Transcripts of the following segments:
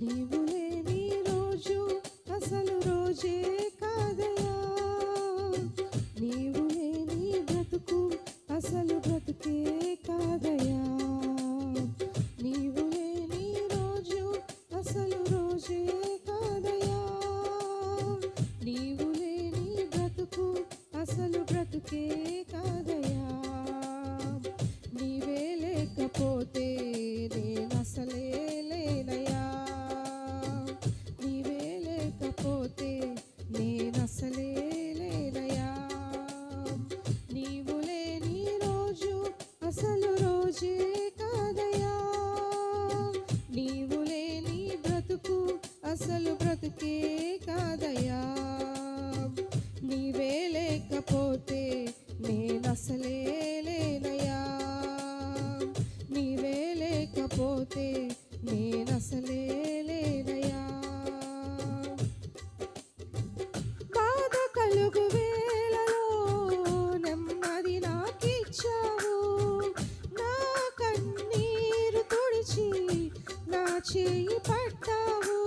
నీవు లేని రోజు అసలు రోజే కాదయా, నీవు లేని బ్రతుకు అసలు బ్రతుకే కాదయా, నీవు లేని రోజు అసలు రోజే కాదయా, నీవు లేని బ్రతుకు అసలు బ్రతుకే కాదయా, నీవే లేకపోతే నేనసలే లేనయా, నీవే లేకపోతే నేనసలే లేనయా, నీవు లేని రోజు అసలు రోజే కాదయా, నీవు లేని బ్రతుకు అసలు బ్రతుకే కాదయా, నీవే లేకపోతే నేనసలే లేనయా, నీవే లేకపోతే నేనసలే లేనయా. బాధ కలుగు వేళలో నెమ్మది నాకిచ్చావు, నా కన్నీరు తుడిచి నా చేయి పట్టావు,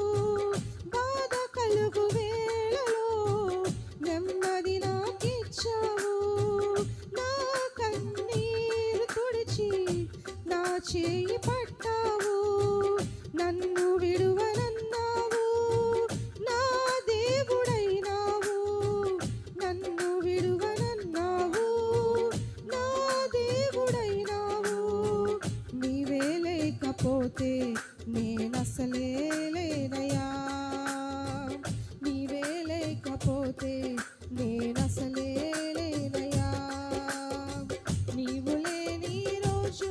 బాధ కలుగు వేళలో నెమ్మది నాకిచ్చావు, నా కన్నీరు తుడిచి నా చేయి పట్టావు, నన్ను విడువనన్నావు, నా దేవుడైనావు, నన్ను విడువనన్నావు, నా దేవుడైనావు, నీవే లేకపోతే నేనసలే లేనయా, నీవే లేకపోతే నేనసలే లేనయా, నీవు లేని రోజు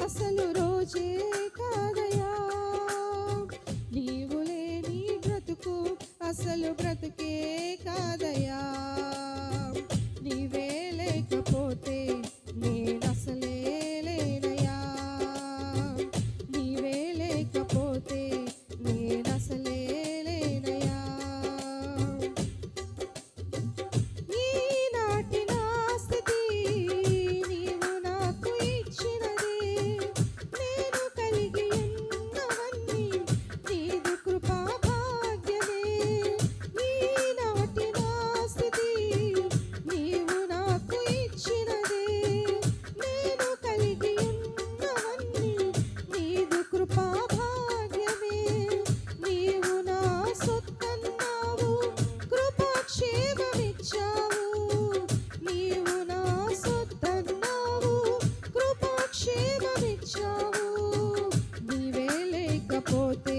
అసలు రోజే కాదయా, నీవు లేని బ్రతుకు అసలు బ్రతుకే కాదయా, నీవే లేకపోతే నేనసలే లేనయా, నీవే లేకపోతే నేనసలే లేనయా. ఈనాటి నా స్థితి నీవు నాకు ఇచ్చినదే, నేను కలిగి ఉన్నవన్నీ నీదు కృపా భాగ్యమే, ఈనాటి నా స్థితి నీవు నాకు ఇచ్చినదే, నేను కలిగి ఉన్నవన్నీ నీదు కృపా భాగ్యమే, నీవు నా సొత్తన్నావు, కృపాక్షేమమిచ్చావు, నీవు నా సొత్తన్నావు, కృపాక్షేమమిచ్చావు, నీవే లేకపోతే